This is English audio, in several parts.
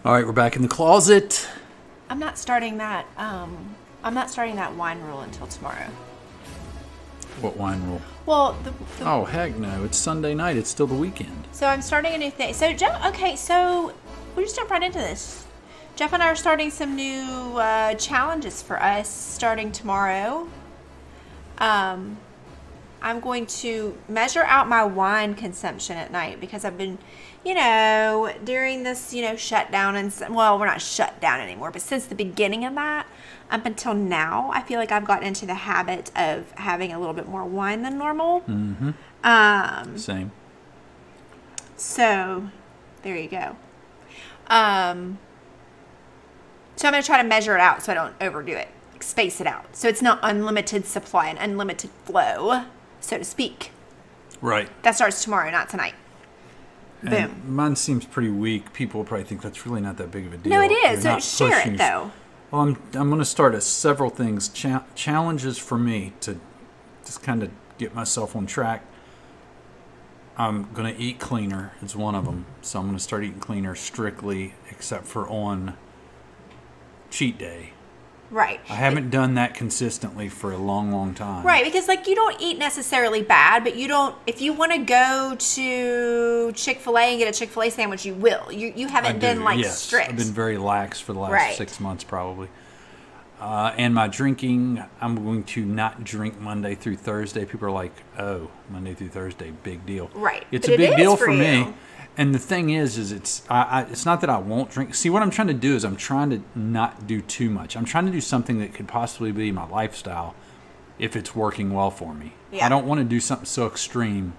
All right, we're back in the closet. I'm not starting that. I'm not starting that wine rule until tomorrow. What wine rule? Well, Oh, heck no. It's Sunday night. It's still the weekend. so I'm starting a new thing. So Jeff, okay, so we'll just jump right into this. Jeff and I are starting some new challenges for us starting tomorrow. I'm going to measure out my wine consumption at night because I've been, during this, shutdown and, well, we're not shut down anymore, but since the beginning of that, up until now, I feel like I've gotten into the habit of having a little bit more wine than normal. Mm-hmm. Same. So, there you go. So I'm going to try to measure it out so I don't overdo it. Space it out. So it's not unlimited supply and unlimited flow, so to speak. Right. That starts tomorrow, not tonight. Boom. And mine seems pretty weak. People will probably think that's really not that big of a deal. No, it is. They're So not share pushing it, though. Well, I'm going to start at several things. Challenges for me to just kind of get myself on track. I'm going to eat cleaner. It's one of them. So I'm going to start eating cleaner strictly, except for on cheat day. Right. I haven't done that consistently for a long, long time. Right, because you don't eat necessarily bad, but you don't. If you want to go to Chick-fil-A and get a Chick-fil-A sandwich, you will. You haven't been yes. strict. I've been very lax for the last 6 months probably. And my drinking, I'm going to not drink Monday through Thursday. People are like, "Oh, Monday through Thursday, big deal." Right, It's but a big deal for you. me. And the thing is it's not that I won't drink. See, what I'm trying to do is I'm trying to not do too much. I'm trying to do something that could possibly be my lifestyle if it's working well for me. Yeah. I don't want to do something so extreme.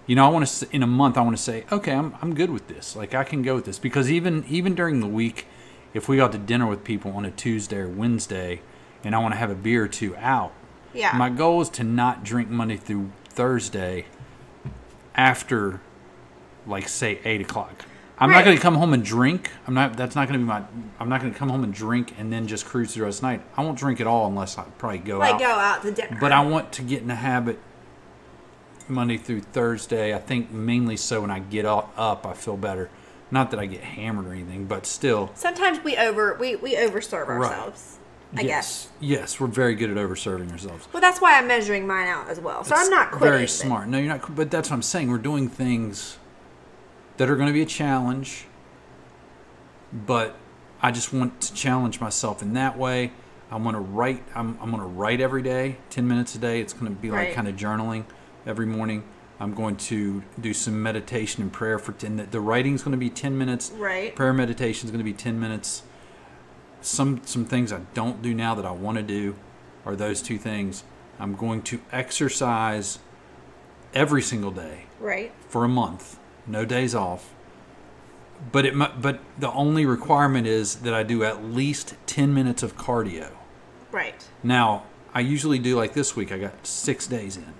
I want to, in a month, I want to say, okay, I'm good with this. Like, I can go with this. Because even during the week, if we go out to dinner with people on a Tuesday or Wednesday and I want to have a beer or two out, Yeah. my goal is to not drink Monday through Thursday after, like, say 8 o'clock. I'm not going to come home and drink. I'm not going to come home and drink and then just cruise through the rest of the night. I won't drink at all unless I probably go out. Go out to dinner. But I want to get in the habit Monday through Thursday. I think mainly so when I get up, I feel better. Not that I get hammered or anything, but still. Sometimes we overserve ourselves. I guess. Yes, we're very good at overserving ourselves. Well, that's why I'm measuring mine out as well. So I'm not quitting. Very smart. No, you're not. But that's what I'm saying. We're doing things that are going to be a challenge, but I just want to challenge myself in that way. I want to write. I'm going to write every day, 10 minutes a day. It's going to be like kind of journaling every morning. I'm going to do some meditation and prayer for 10. The writing's going to be 10 minutes. Right. Prayer meditation is going to be 10 minutes. Some things I don't do now that I want to do are those two things. I'm going to exercise every single day. Right. For a month. No days off. But the only requirement is that I do at least 10 minutes of cardio. Right. Now, I usually do, like this week, I got 6 days in.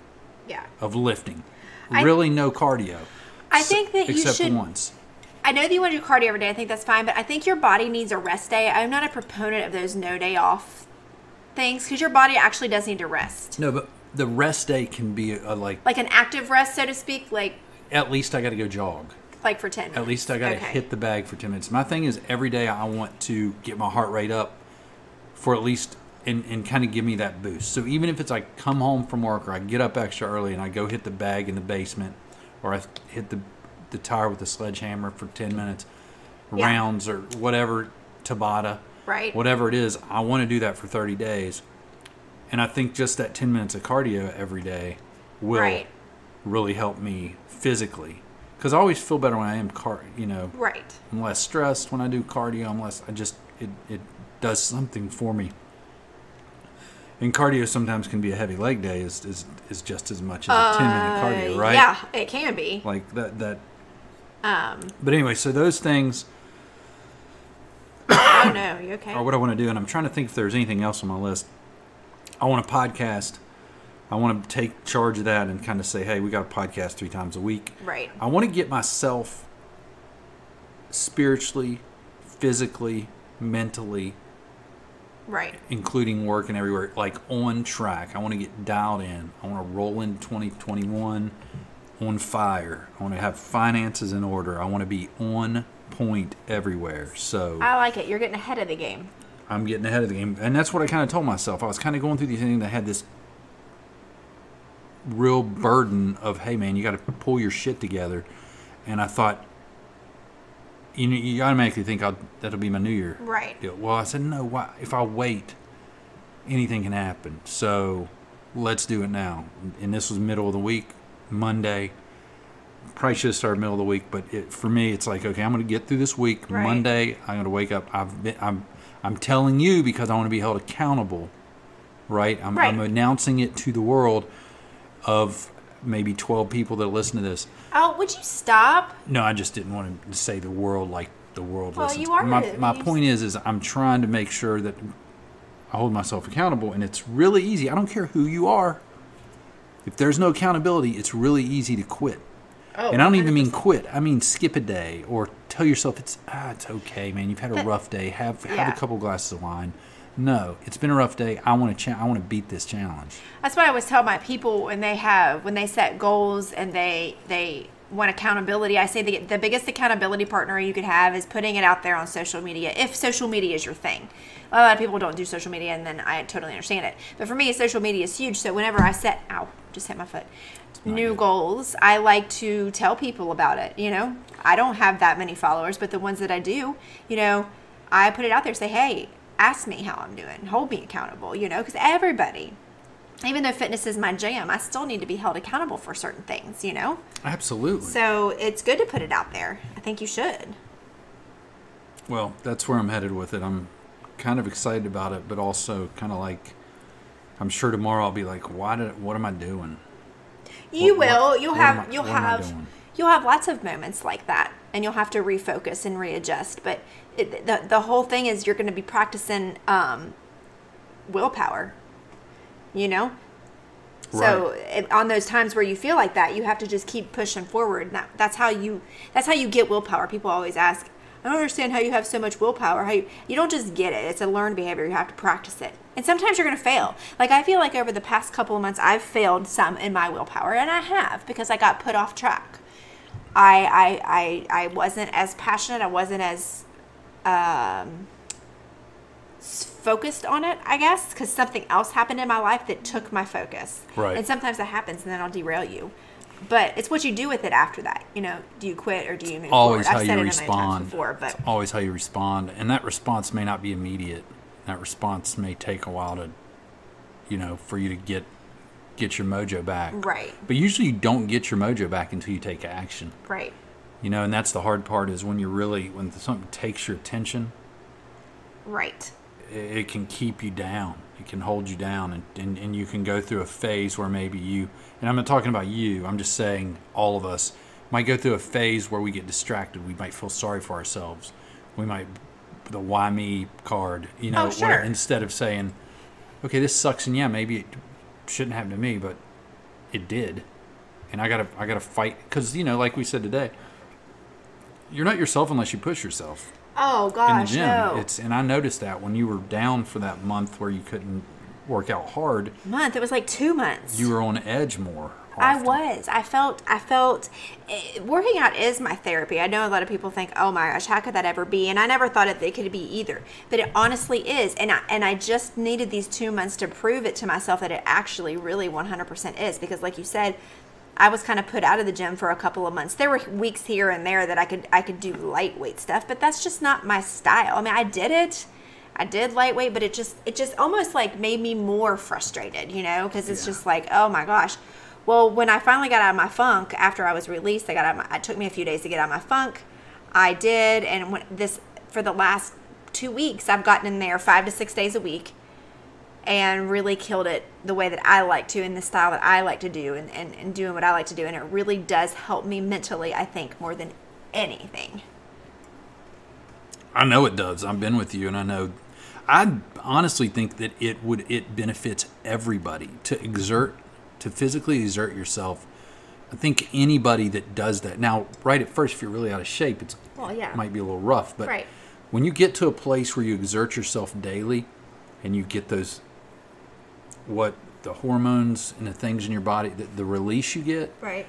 Yeah. Of lifting. Really no cardio. I think that you should. Except once. I know that you want to do cardio every day. I think that's fine. But I think your body needs a rest day. I'm not a proponent of those no day off things because your body actually does need to rest. No, but the rest day can be like an active rest, so to speak. At least I got to go jog. Like for 10 minutes. At least I got to hit the bag for 10 minutes. My thing is every day I want to get my heart rate up for at least and kind of give me that boost. So even if it's like come home from work or I get up extra early and I go hit the bag in the basement or I hit the tire with a sledgehammer for 10 minutes, rounds or whatever, Tabata, whatever it is, I want to do that for 30 days. And I think just that 10 minutes of cardio every day will really help me physically. Because I always feel better when I am, I'm less stressed when I do cardio. It does something for me. And cardio sometimes can be a heavy leg day is just as much as a 10-minute cardio, right? Yeah, it can be. Like that. But anyway, so those things. Oh no, you okay? Are what I want to do, and I'm trying to think if there's anything else on my list. I want a podcast. I want to take charge of that and kind of say, hey, we got a podcast 3 times a week. Right. I want to get myself spiritually, physically, mentally, including work and everywhere, like on track. I want to get dialed in. I want to roll in 2021 on fire. I want to have finances in order. I want to be on point everywhere. So I like it. You're getting ahead of the game. I'm getting ahead of the game. And that's what I kind of told myself. I was kind of going through these things that had this real burden of, hey, man, you got to pull your shit together. And I thought, you automatically think that'll be my New Year. Right. deal. Well, I said, no, why? If I wait, anything can happen. So let's do it now. And this was middle of the week, Monday. Probably should have started middle of the week, but for me, it's like, okay, I'm going to get through this week. Right. Monday, I'm going to wake up. I'm telling you because I want to be held accountable, right? I'm announcing it to the world of maybe 12 people that listen to this. Oh, would you stop? No, I just didn't want to say the world like the world listens. You are. My point is I'm trying to make sure that I hold myself accountable, and it's really easy. I don't care who you are. If there's no accountability, it's really easy to quit. Oh, and I don't even 100%. mean quit. I mean skip a day or tell yourself it's okay, man. You've had a rough day. Have a couple glasses of wine. No, it's been a rough day. I want to beat this challenge. That's what I always tell my people when they set goals and they want accountability. I say the biggest accountability partner you could have is putting it out there on social media, if social media is your thing. A lot of people don't do social media, and then I totally understand it. But for me, social media is huge. So whenever I set, just hit my foot, new goals, I like to tell people about it. I don't have that many followers, but the ones that I do, I put it out there, say, hey, ask me how I'm doing, hold me accountable, because everybody, even though fitness is my jam, I still need to be held accountable for certain things, Absolutely. So it's good to put it out there. I think you should. Well, that's where I'm headed with it. I'm kind of excited about it, but also kind of like, I'm sure tomorrow I'll be like, what am I doing? You'll have lots of moments like that, and you'll have to refocus and readjust. But the whole thing is you're going to be practicing willpower, Right. So on those times where you feel like that, you have to just keep pushing forward. That's how you get willpower. People always ask, I don't understand how you have so much willpower. You don't just get it. It's a learned behavior. You have to practice it. And sometimes you're going to fail. Like, I feel like over the past couple of months, I've failed some in my willpower, and I have, because I got put off track. I wasn't as passionate. I wasn't as focused on it, I guess, because something else happened in my life that took my focus. Right. And sometimes that happens, and then I'll derail you. But it's what you do with it after that. Do you quit or do you move always forward? How you respond. Before, but it's always how you respond, and that response may not be immediate. That response may take a while to, for you to get your mojo back. Right. But usually you don't get your mojo back until you take action. Right. And that's the hard part is when something takes your attention. Right. It can keep you down. It can hold you down, and you can go through a phase where maybe and I'm not talking about you, I'm just saying all of us might go through a phase where we get distracted. We might feel sorry for ourselves. We might, the why me card, Sure. Instead of saying, okay, this sucks, and maybe it shouldn't happen to me, but it did. And I gotta fight, because, like we said today, you're not yourself unless you push yourself. Oh, gosh, in the gym. no. And I noticed that when you were down for that month where you couldn't work out hard. It was like 2 months. You were on edge more often. I was. I felt working out is my therapy. I know a lot of people think, oh my gosh, how could that ever be? And I never thought it could be either. But it honestly is. And I just needed these 2 months to prove it to myself that it actually really 100% is. Because like you said, I was kind of put out of the gym for a couple of months. There were weeks here and there that I could do lightweight stuff, but that's just not my style. I mean, I did it. I did lightweight, but it just almost like made me more frustrated, because it's just like, oh my gosh. Well, when I finally got out of my funk after I was released, it took me a few days to get out of my funk. I did, and for the last 2 weeks, I've gotten in there 5 to 6 days a week. And really killed it the way that I like to, in the style that I like to do, and doing what I like to do. And it really does help me mentally, I think, more than anything. I know it does. I've been with you, and I honestly think that it benefits everybody to physically exert yourself. I think anybody that does that, now, right at first, if you're really out of shape, it might be a little rough. But when you get to a place where you exert yourself daily, and you get the hormones and the things in your body, the release you get. Right.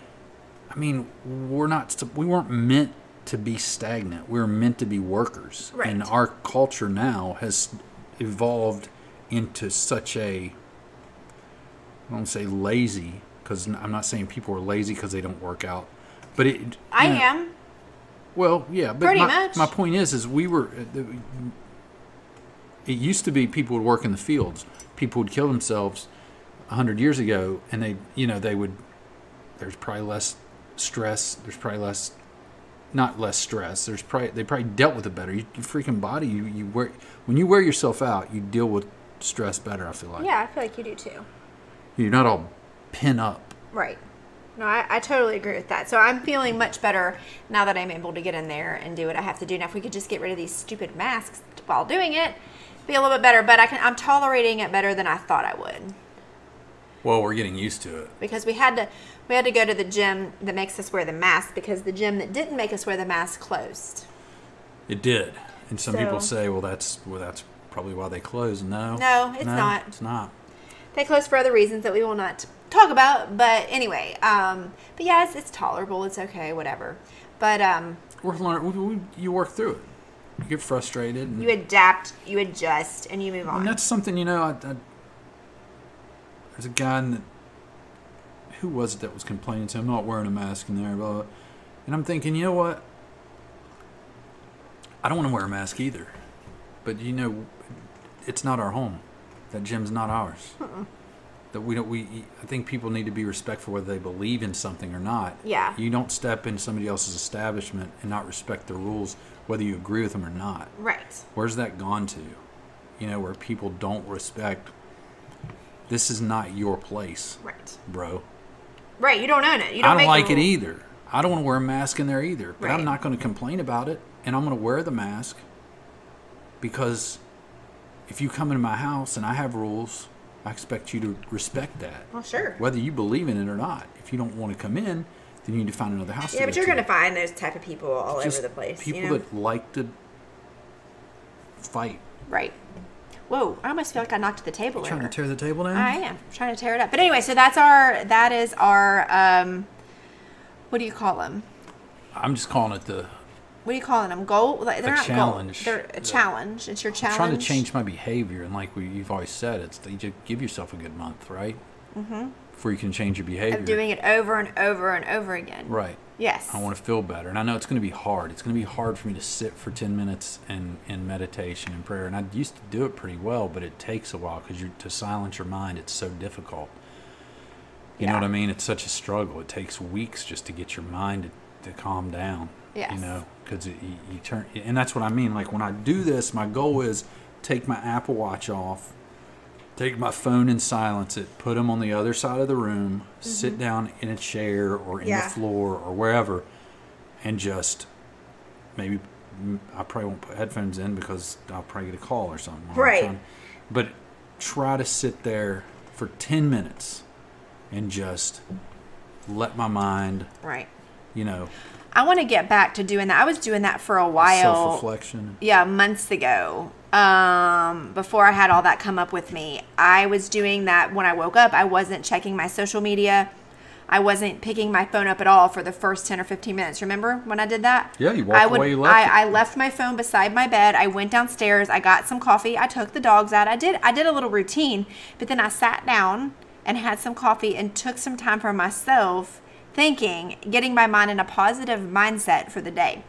I mean, we weren't meant to be stagnant. We're meant to be workers. Right. And our culture now has evolved into such a, I don't say lazy, because I'm not saying people are lazy because they don't work out. But I am. Well, yeah. But Pretty much. My point is we were, it used to be people would work in the fields. People would kill themselves 100 years ago, and they would, there's probably less stress. There's probably less, not less stress. They probably dealt with it better. Your freaking body, you wear, when you wear yourself out, you deal with stress better, I feel like. Yeah, I feel like you do too. You're not all pin up. Right. No, I totally agree with that. So I'm feeling much better now that I'm able to get in there and do what I have to do. Now, if we could just get rid of these stupid masks while doing it, be a little bit better. But I'm tolerating it better than I thought I would. Well, we're getting used to it. Because we had to go to the gym that makes us wear the mask, because the gym that didn't make us wear the mask closed. It did. And some people say, well, that's probably why they closed. No, it's not. It's not. They closed for other reasons that we will not talk about. But anyway, but yeah, it's tolerable. It's okay, whatever. But you work through it. You get frustrated. And you adapt, you adjust, and you move on. And that's something, there's a guy who was it that was complaining to him, not wearing a mask in there, blah, blah. And I'm thinking, you know what? I don't want to wear a mask either. But it's not our home. That gym's not ours. That I think people need to be respectful whether they believe in something or not. Yeah. You don't step in somebody else's establishment and not respect the rules, whether you agree with them or not. Right. Where's that gone to? Where people don't respect. This is not your place. Right. Bro. Right. You don't own it. You I don't don't make like the it rule. either. I don't want to wear a mask in there either. But Right. I'm not going to complain about it. And I'm going to wear the mask. Because if you come into my house and I have rules, I expect you to respect that. Well, sure. Whether you believe in it or not. If you don't want to come in, then you need to find another house to Yeah, go but you're to. going to find those type of people all Just over the place. People that like to fight. Right. Whoa, I almost feel like I knocked the table Trying over. to tear the table down? I am trying to tear it up. But anyway, so that is our what do you call them? I'm just calling it What are you calling them? Goal? Like, they're not challenge. Goal. They're a challenge. It's your challenge. I'm trying to change my behavior, and like you've always said, it's that you just give yourself a good month, right? Mm-hmm. Before you can change your behavior. Of doing it over and over and over again. Right. Yes. I want to feel better, and I know it's going to be hard. It's going to be hard for me to sit for 10 minutes in meditation and prayer, and I used to do it pretty well, but it takes a while because to silence your mind, it's so difficult. You know what I mean? It's such a struggle. It takes weeks just to get your mind to calm down. Yes. Because you turn, and that's what I mean. Like when I do this, my goal is take my Apple Watch off, take my phone and silence it, put them on the other side of the room, sit down in a chair or in the floor or wherever, and just maybe I probably won't put headphones in because I'll probably get a call or something. Right. But try to sit there for 10 minutes and just let my mind, Right. I want to get back to doing that. I was doing that for a while. Self-reflection. Yeah, months ago. Before I had all that come up with me. I was doing that when I woke up. I wasn't checking my social media. I wasn't picking my phone up at all for the first 10 or 15 minutes. Remember when I did that? Yeah, you walked away, you left it. I left my phone beside my bed. I went downstairs. I got some coffee. I took the dogs out. I did a little routine, but then I sat down and had some coffee and took some time for myself, thinking, getting my mind in a positive mindset for the day.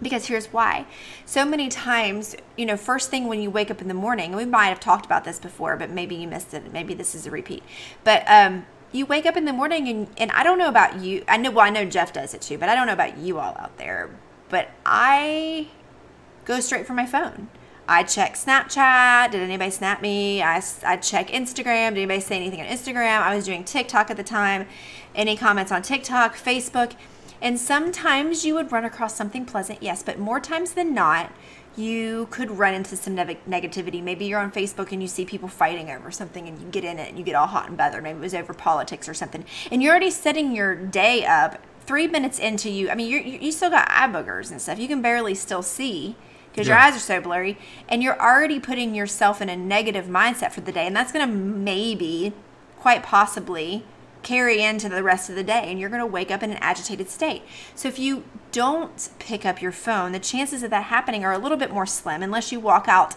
Because here's why. So many times, first thing when you wake up in the morning, and we might have talked about this before, but maybe you missed it. Maybe this is a repeat. But you wake up in the morning and I don't know about you. I know Jeff does it too, but I don't know about you all out there. But I go straight for my phone. I check Snapchat. Did anybody snap me? I check Instagram. Did anybody say anything on Instagram? I was doing TikTok at the time. Any comments on TikTok, Facebook? And sometimes you would run across something pleasant, yes, but more times than not, you could run into some negativity. Maybe you're on Facebook and you see people fighting over something and you get in it and you get all hot and bothered. Maybe it was over politics or something. And you're already setting your day up 3 minutes into you. I mean, you still got eye boogers and stuff. You can barely still see because your eyes are so blurry. And you're already putting yourself in a negative mindset for the day. And that's going to maybe, quite possibly, carry into the rest of the day, and you're going to wake up in an agitated state. So if you don't pick up your phone, the chances of that happening are a little bit more slim, unless you walk out,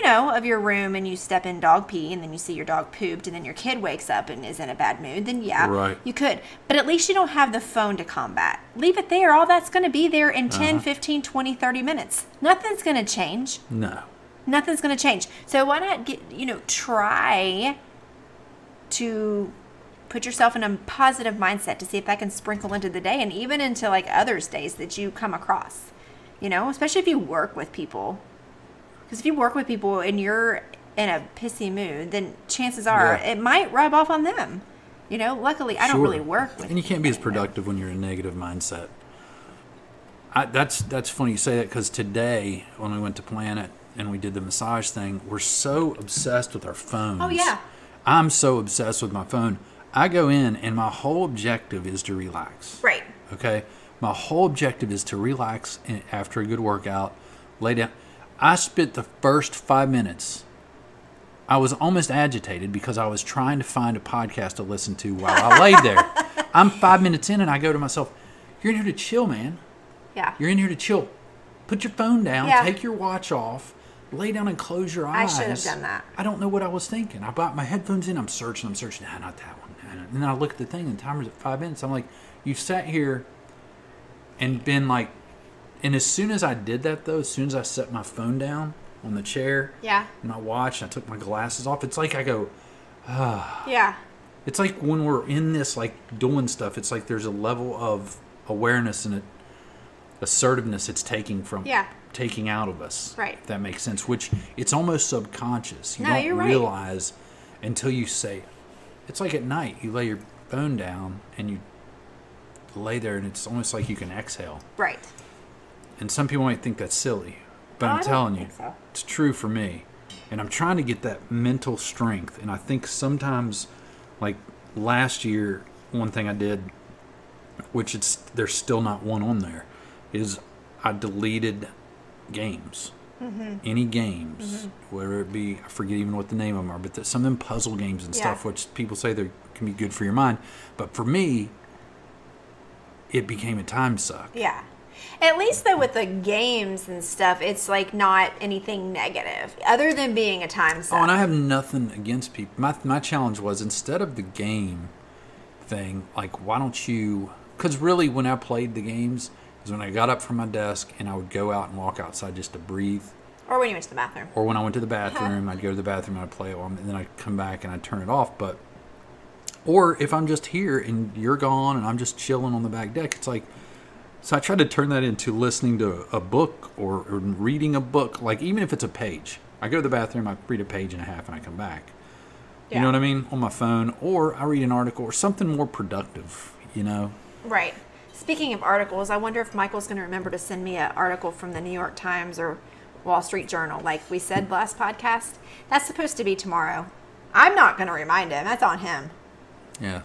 of your room and you step in dog pee and then you see your dog pooped and then your kid wakes up and is in a bad mood, then Right. you could. But at least you don't have the phone to combat. Leave it there. All that's going to be there in 10, 15, 20, 30 minutes. Nothing's going to change. No. Nothing's going to change. So why not try to put yourself in a positive mindset to see if that can sprinkle into the day and even into like others days that you come across, especially if you work with people. Because if you work with people and you're in a pissy mood, then chances are it might rub off on them. Luckily I don't really work with And you can't be as productive when you're in a negative mindset. That's funny you say that, because today when we went to Planet and we did the massage thing, we're so obsessed with our phones. Oh, yeah. I'm so obsessed with my phone. I go in and my whole objective is to relax. Right. Okay? My whole objective is to relax after a good workout, lay down. I spent the first 5 minutes, I was almost agitated because I was trying to find a podcast to listen to while I laid there. I'm 5 minutes in and I go to myself, you're in here to chill, man. Yeah. You're in here to chill. Put your phone down, Yeah. take your watch off, lay down and close your eyes. I should have done that. I don't know what I was thinking. I bought my headphones in, I'm searching. Nah, not that one. And then I look at the thing and the timer's at 5 minutes. I'm like, you've sat here and been like, and as soon as I did that though, as soon as I set my phone down on the chair, Yeah. and my watch, and I took my glasses off, it's like I go, Yeah. it's like when we're in this, like doing stuff, it's like there's a level of awareness and assertiveness it's taking out of us. Right. If that makes sense, which it's almost subconscious. You No, don't you're right. realize until you say it. It's like at night, you lay your phone down and you lay there and it's almost like you can exhale. Right. And some people might think that's silly, but I I'm don't telling you, think so. it's true for me. And I'm trying to get that mental strength. And I think sometimes, like last year, one thing I did, which there's still not one on there, is I deleted games. Mm-hmm. Any games, whether it be, I forget even what the name of them are, but some of them puzzle games and stuff, which people say they can be good for your mind. But for me, it became a time suck. Yeah. At least though with the games and stuff, it's like not anything negative other than being a time suck. Oh, and I have nothing against people. My challenge was, instead of the game thing, like, why don't you, because really when I played the games is when I got up from my desk and I would go out and walk outside just to breathe. Or when you went to the bathroom. Or when I went to the bathroom, I'd go to the bathroom and I'd play it, and then I'd come back and I'd turn it off. Or if I'm just here and you're gone and I'm just chilling on the back deck, it's like, so I tried to turn that into listening to a book or reading a book, like even if it's a page. I go to the bathroom, I read a page and a half, and I come back. You know what I mean? On my phone, or I read an article or something more productive, Right. Speaking of articles, I wonder if Michael's going to remember to send me an article from the New York Times or Wall Street Journal, like we said last podcast. That's supposed to be tomorrow. I'm not going to remind him. That's on him. Yeah.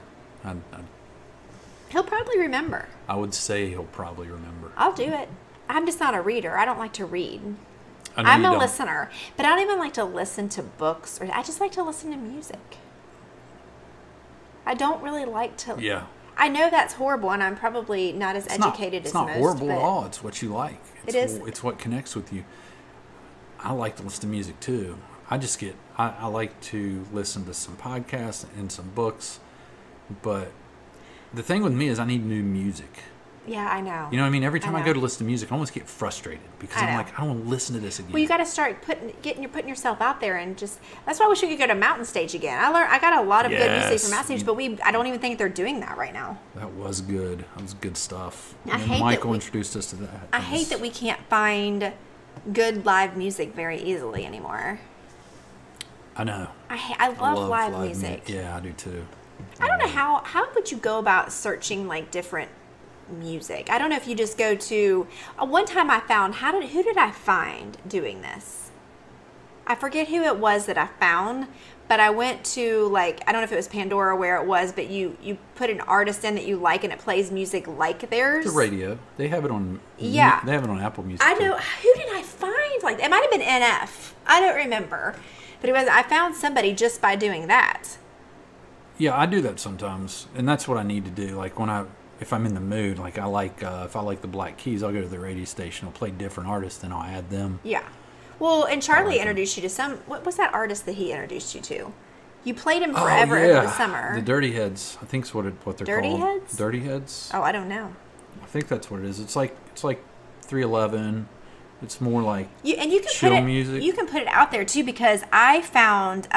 He'll probably remember. I would say he'll probably remember. I'll do it. I'm just not a reader. I don't like to read. I know I'm you a don't. listener, but I don't even like to listen to books. I just like to listen to music. I don't really like to. Yeah. I know that's horrible, and I'm probably not as educated as most. It's not horrible at but all. It's what you like. It is. It's what connects with you. I like to listen to music too. I like to listen to some podcasts and some books, but the thing with me is I need new music. Yeah, I know. You know what I mean? Every time I know. go to listen to music, I almost get frustrated because I I'm know. like, I don't want to listen to this again. Well, you got to start putting yourself out there, and just that's why I wish we could go to Mountain Stage again. I got a lot of good music from Mountain Stage, but I don't even think they're doing that right now. That was good. That was good stuff. I And hate that Michael we- introduced us to that. I hate that we can't find good live music very easily anymore. I know. I love live music. Yeah, I do too. I don't know how would you go about searching like different music. I don't know if you just go to one time I found who did I find doing this? I forget who it was that I found, but I went to like, I don't know if it was Pandora or where it was, but you put an artist in that you like and it plays music like theirs. The radio. They have it on. Yeah. They have it on Apple Music. I too. know. Who did I find? Like, it might have been NF. I don't remember. But I found somebody just by doing that. Yeah, I do that sometimes, and that's what I need to do. Like if I'm in the mood, like if I like the Black Keys, I'll go to the radio station. I'll play different artists, then I'll add them. Yeah. Well, and Charlie introduced you to what was that artist that he introduced you to? You played him forever over the summer. The Dirty Heads, I think is what they're Dirty called. Heads? Dirty Heads. Oh, I don't know. I think that's what it is. It's like 311. It's more like you can chill music. You can put it out there too, because I found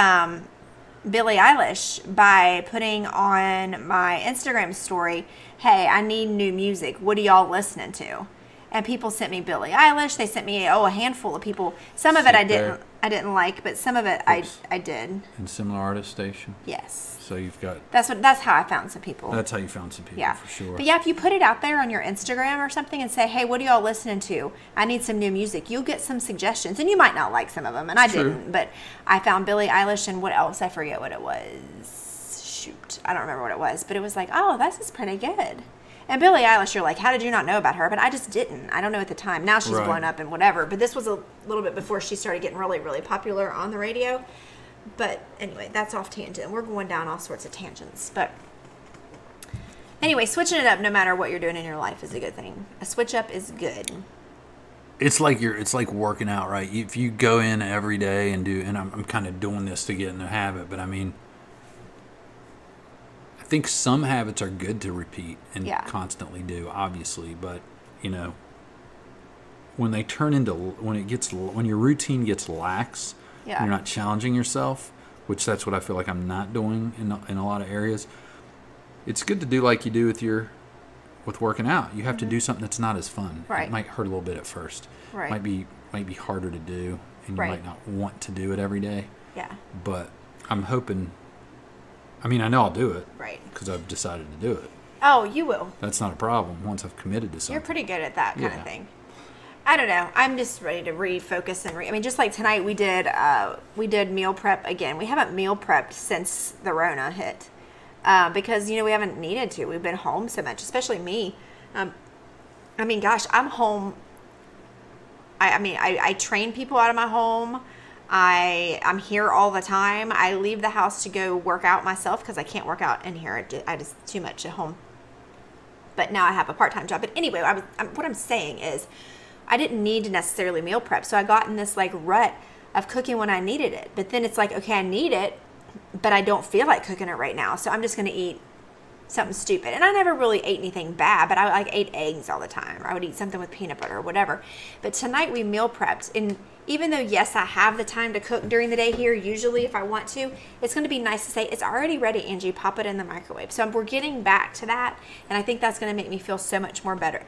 Billie Eilish by putting on my Instagram story, "Hey, I need new music. What are y'all listening to?" And people sent me Billie Eilish. They sent me a handful of people. Some of it I didn't like, but some of it I did. And similar artist station. Yes. So you've got. That's how I found some people. That's how you found some people. Yeah, for sure. But yeah, if you put it out there on your Instagram or something and say, "Hey, what are y'all listening to? I need some new music," you'll get some suggestions, and you might not like some of them, and I didn't. But I found Billie Eilish and what else? I forget what it was. Shoot, I don't remember what it was, but it was like, oh, this is pretty good. And Billie Eilish, you're like, how did you not know about her? But I just didn't. I don't know at the time. Now she's blown up and whatever. But this was a little bit before she started getting really, really popular on the radio. But anyway, that's off tangent. We're going down all sorts of tangents. But anyway, switching it up no matter what you're doing in your life is a good thing. A switch up is good. It's like working out, right? If you go in every day and I'm kind of doing this to get in the habit, but I mean, I think some habits are good to repeat and constantly do, obviously, but when they turn into when your routine gets lax, you're not challenging yourself, which that's what I feel like I'm not doing in a lot of areas. It's good to do like you do with working out. You have to do something that's not as fun. Right. It might hurt a little bit at first. Right. Might be harder to do, and you might not want to do it every day. Yeah. But I'm hoping. I mean, I know I'll do it. Right. Because I've decided to do it. Oh, you will. That's not a problem once I've committed to something. You're pretty good at that kind of thing. I don't know. I'm just ready to refocus and I mean, just like tonight we did meal prep again. We haven't meal prepped since the Rona hit because we haven't needed to. We've been home so much, especially me. I mean, gosh, I'm home. I train people out of my home. I'm here all the time. I leave the house to go work out myself because I can't work out in here. I just too much at home. But now I have a part-time job. But anyway, what I'm saying is I didn't need to necessarily meal prep. So I got in this like rut of cooking when I needed it. But then it's like, okay, I need it, but I don't feel like cooking it right now. So I'm just going to eat something stupid. And I never really ate anything bad, but I ate eggs all the time. Or I would eat something with peanut butter or whatever. But tonight we meal prepped. And even though, yes, I have the time to cook during the day here, usually if I want to, it's going to be nice to say, it's already ready, Angie, pop it in the microwave. So we're getting back to that, and I think that's going to make me feel so much more better.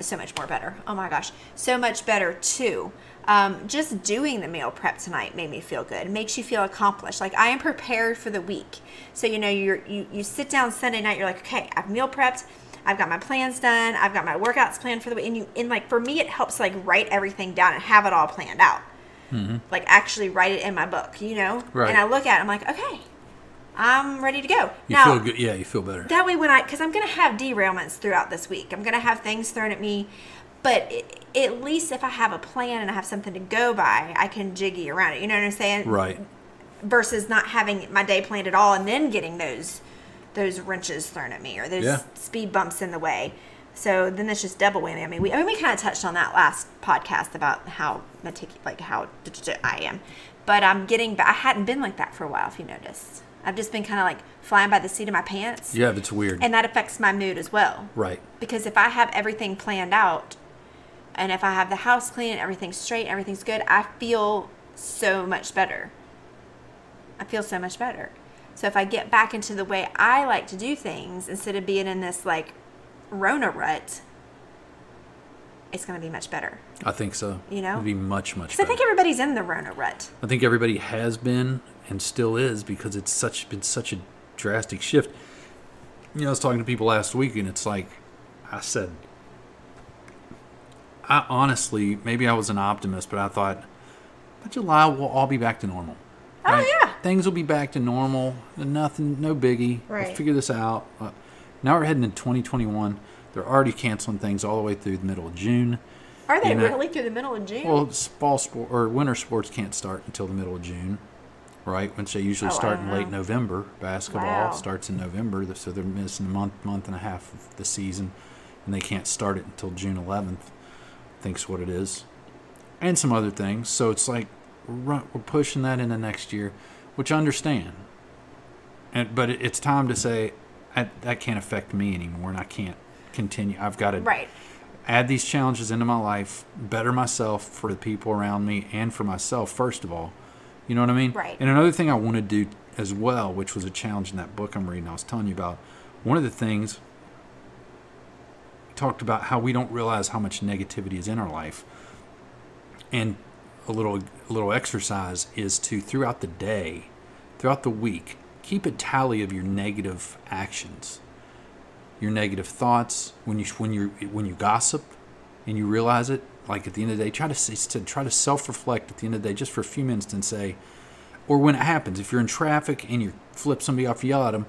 Oh my gosh, so much better too. Just doing the meal prep tonight made me feel good. It makes you feel accomplished. Like I am prepared for the week. So, you sit down Sunday night, you're like, okay, I've meal prepped. I've got my plans done. I've got my workouts planned for the week. And like, for me, it helps like write everything down and have it all planned out. Mm-hmm. Like actually write it in my book, Right. And I look at it, I'm like, okay, I'm ready to go. You feel good. Yeah, you feel better. That way because I'm going to have derailments throughout this week. I'm going to have things thrown at me. But at least if I have a plan and I have something to go by, I can jiggy around it. You know what I'm saying? Right. Versus not having my day planned at all and then getting those wrenches thrown at me or those speed bumps in the way. So then that's just double whammy. I mean, we kind of touched on that last podcast about how how I am. But I'm getting back. I hadn't been like that for a while, if you noticed. I've just been kind of like flying by the seat of my pants. Yeah, that's weird. And that affects my mood as well. Right. Because if I have everything planned out and if I have the house clean and everything's straight and everything's good, I feel so much better. So if I get back into the way I like to do things instead of being in this like Rona rut, it's going to be much better. I think so. It'll be much, much better. I think everybody's in the Rona rut. I think everybody has been and still is because it's been such a drastic shift. I was talking to people last week and it's like I said, I honestly, maybe I was an optimist, but I thought by July we'll all be back to normal. Right? Oh, yeah. Things will be back to normal. Nothing, no biggie. Right. We'll figure this out. Now we're heading into 2021. They're already canceling things all the way through the middle of June. Are they really through the middle of June? Well, fall sport or winter sports can't start until the middle of June. right? Which they usually start in late November. Basketball starts in November, so they're missing a month and a half of the season, and they can't start it until June 11th, I think's what it is. And some other things. So it's like we're pushing that into next year, which I understand. But it's time to say, that can't affect me anymore, and I can't continue. I've got to add these challenges into my life, better myself for the people around me and for myself, first of all. You know what I mean? Right. And another thing I want to do as well, which was a challenge in that book I'm reading, I was telling you about, one of the things, talked about how we don't realize how much negativity is in our life. And a little exercise is to, throughout the day, throughout the week, keep a tally of your negative actions, your negative thoughts. When you gossip and you realize it, like at the end of the day, try to self-reflect at the end of the day, just for a few minutes, and say, or when it happens, if you're in traffic and you flip somebody off, you yell at them,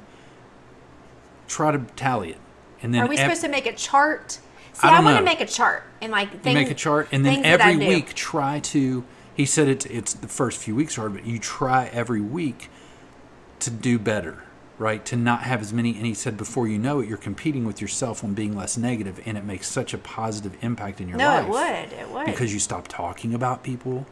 try to tally it. And then are we supposed to make a chart? See, I want to make a chart and make a chart, and then every week try to. He said it's the first few weeks are hard, but you try every week to do better, right? To not have as many. And he said, before you know it, you're competing with yourself on being less negative, and it makes such a positive impact in your life. No, it would. Because you stop talking about people,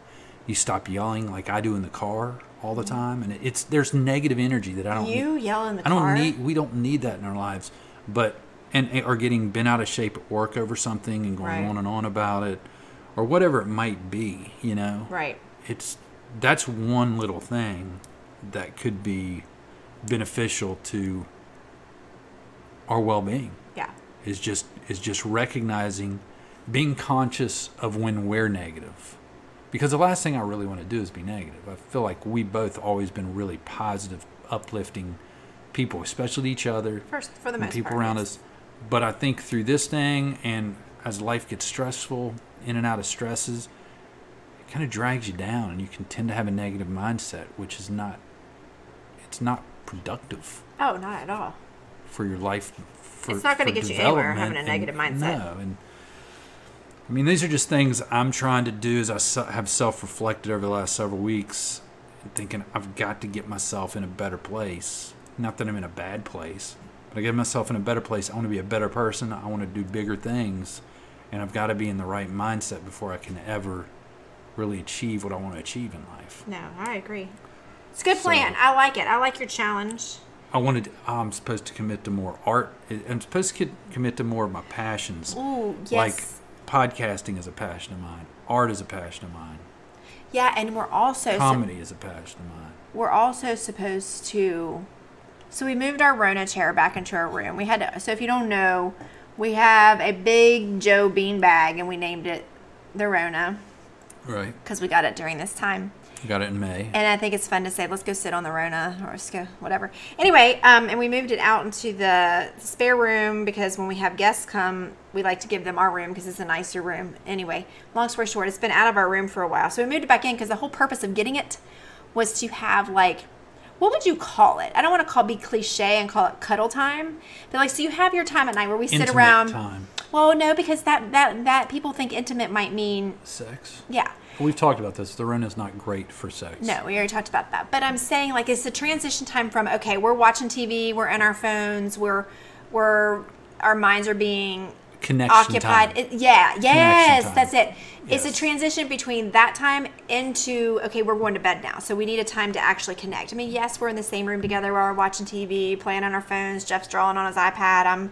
you stop yelling like I do in the car all the time, and there's negative energy that I don't. You yell in the car. We don't need that in our lives, but. And are getting bent out of shape at work over something and going on and on about it, or whatever it might be, you know. Right. That's one little thing that could be beneficial to our well-being. Yeah. Is just recognizing, being conscious of when we're negative, because the last thing I really want to do is be negative. I feel like we both always been really positive, uplifting people, especially each other, for the most people part, around us. But I think through this thing, and as life gets stressful, in and out of stresses, it kind of drags you down, and you can tend to have a negative mindset, which is not productive. Oh, not at all. For your life. It's not going to get you anywhere having a negative mindset. No, and I mean, these are just things I'm trying to do as I have self-reflected over the last several weeks, and thinking I've got to get myself in a better place. Not that I'm in a bad place, but I get myself in a better place. I want to be a better person. I want to do bigger things. And I've got to be in the right mindset before I can ever really achieve what I want to achieve in life. No, I agree. It's a good plan. I like it. I like your challenge. I'm supposed to commit to more art. I'm supposed to commit to more of my passions. Ooh, yes. Like podcasting is a passion of mine. Art is a passion of mine. Yeah, and we're also... Comedy is a passion of mine. We're also supposed to... So we moved our Rona chair back into our room. We had to, so if you don't know, we have a big Joe bean bag, and we named it the Rona. Right. Because we got it during this time. You got it in May. And I think it's fun to say, let's go sit on the Rona, or let's go, whatever. Anyway, and we moved it out into the spare room, because when we have guests come, we like to give them our room because it's a nicer room. Anyway, long story short, it's been out of our room for a while. So we moved it back in because the whole purpose of getting it was to have, like, what would you call it? I don't want to be cliche and call it cuddle time, but like, so you have your time at night where we sit around. Time. Well, no, because that people think intimate might mean sex. Yeah. We've talked about this. The Rona's not great for sex. No, we already talked about that. But I'm saying, like, it's the transition time from, okay, we're watching TV, we're in our phones, our minds are being occupied. Yes, that's it. Yes. It's a transition between that time into, okay, we're going to bed now. So we need a time to actually connect. I mean, yes, we're in the same room together while we're watching TV, playing on our phones. Jeff's drawing on his iPad. I'm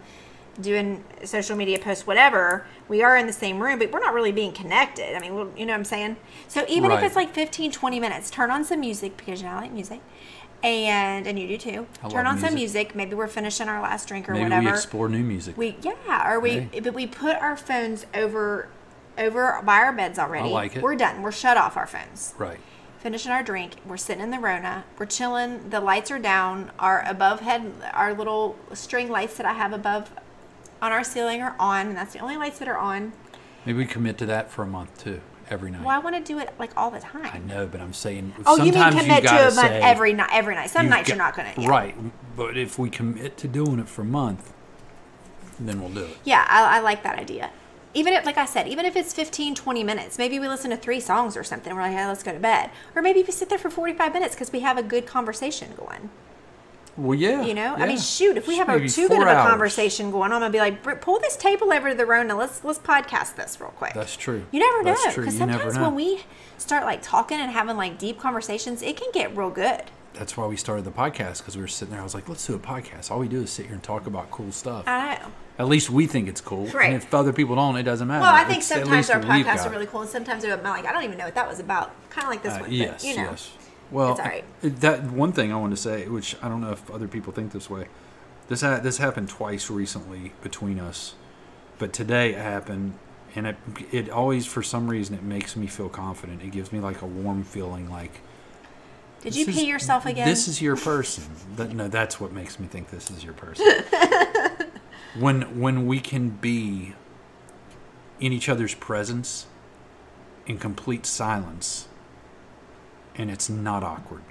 doing social media posts, whatever. We are in the same room, but we're not really being connected. I mean, you know what I'm saying? So even if it's like 15, 20 minutes, turn on some music, because you know I like music. And you do too. Turn on some music. Maybe we're finishing our last drink or whatever. Maybe we explore new music. But we put our phones over by our beds already. I like it. We're done. We're shut off our phones. Right. Finishing our drink. We're sitting in the Rona. We're chilling. The lights are down. Our little string lights that I have above on our ceiling are on, and that's the only lights that are on. Maybe we commit to that for a month too. Every night. Well, I want to do it like all the time. I know, but I'm saying. Oh, you mean commit to a month every night? Every night. Some nights you're not going to. Yeah. Right, but if we commit to doing it for a month, then we'll do it. Yeah, I like that idea. Even if, like I said, even if it's 15, 20 minutes, maybe we listen to 3 songs or something. We're like, hey, let's go to bed. Or maybe we sit there for 45 minutes because we have a good conversation going. Well, yeah. You know? Yeah. I mean, shoot, if we have Maybe too 4 good of a hours. conversation going on, I'm going to be like, pull this table over to the room and let's podcast this real quick. That's true. You never know. That's true. Because You never sometimes know. when we start like talking and having like deep conversations, it can get real good. That's why we started the podcast, because we were sitting there. I was like, let's do a podcast. All we do is sit here and talk about cool stuff. I know. At least we think it's cool. Right. And if other people don't, it doesn't matter. Well, I think It's at sometimes least our what we've podcasts got. are really cool, and sometimes they're like, I don't even know what that was about. Kind of like this one. But, Yes, you know. yes. Well, It's all right. that one thing I wanted to say, which I don't know if other people think this way. This happened twice recently between us, but today it happened, and it always, for some reason, it makes me feel confident. It gives me like a warm feeling, like. Did you pee yourself again? This is your person. No, that's what makes me think this is your person. When we can be in each other's presence in complete silence, and it's not awkward.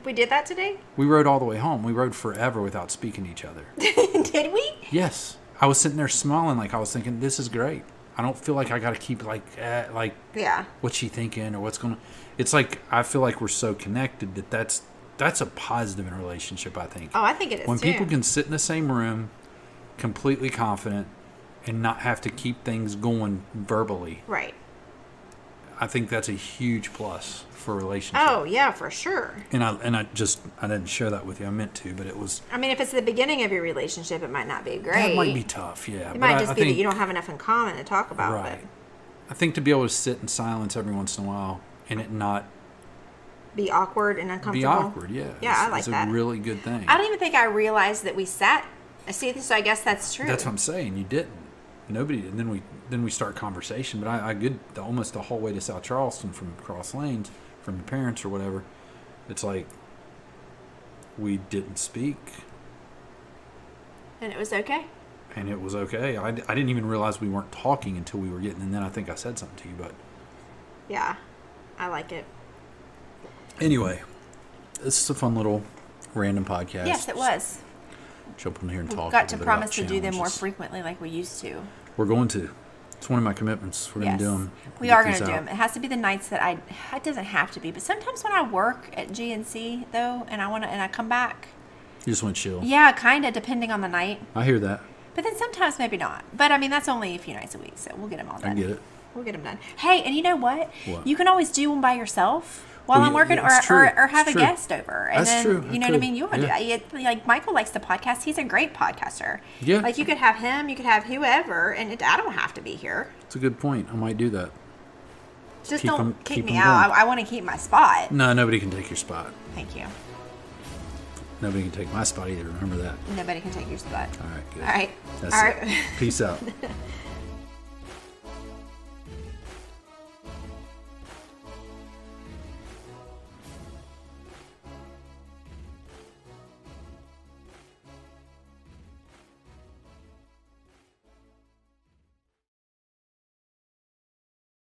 We did that today? We rode all the way home. We rode forever without speaking to each other. Did we? Yes. I was sitting there smiling, like I was thinking, this is great. I don't feel like I got to keep Yeah. what's she thinking or what's going to. It's like I feel like we're so connected that's a positive in a relationship, I think. Oh, I think it is When too. people can sit in the same room, completely confident, and not have to keep things going verbally, Right. I think that's a huge plus for a relationship. Oh, yeah, for sure. And I didn't share that with you. I meant to, but it was. I mean, if it's the beginning of your relationship, it might not be great. That might be tough, yeah. It might just be that you don't have enough in common to talk about. Right. I think to be able to sit in silence every once in a while and it not Be awkward and uncomfortable. be awkward, yeah. Yeah, I like it's that. a really good thing. I don't even think I realized that we sat. See, so I guess that's true. That's what I'm saying. You didn't. Nobody. And then we start conversation. But I almost the whole way to South Charleston from Cross Lanes from your parents or whatever. It's like we didn't speak, And it was okay. and it was okay. I didn't even realize we weren't talking until we were getting. And then I think I said something to you. But Yeah, I like it. anyway, this is a fun little random podcast. Yes, it was. Jump on here and We've talk. got a to little bit promise about to do them more challenges. frequently like we used to. We're going to. It's one of my commitments. We're going to do them. We are going to do them. It has to be the nights that it doesn't have to be, but sometimes when I work at GNC though, and I come back. You just want to chill. Yeah, kind of, depending on the night. I hear that. But then sometimes maybe not. But I mean, that's only a few nights a week, so we'll get them all done. I get it. We'll get them done. Hey, and you know what? What? You can always do them by yourself while Well, I'm working, yeah, it's true. or have It's a true. guest over. And That's then, true. You know I what I could. mean? You want Yeah. to like Michael likes to podcast. He's a great podcaster. Yeah. Like you could have him, you could have whoever, and I don't have to be here. It's a good point. I might do that. Just keep don't 'em- kick keep me 'em out. going. I want to keep my spot. No, nobody can take your spot. Thank you. Nobody can take my spot either. Remember that. Nobody can take your spot. All right, good. All right. That's All it. right. Peace out.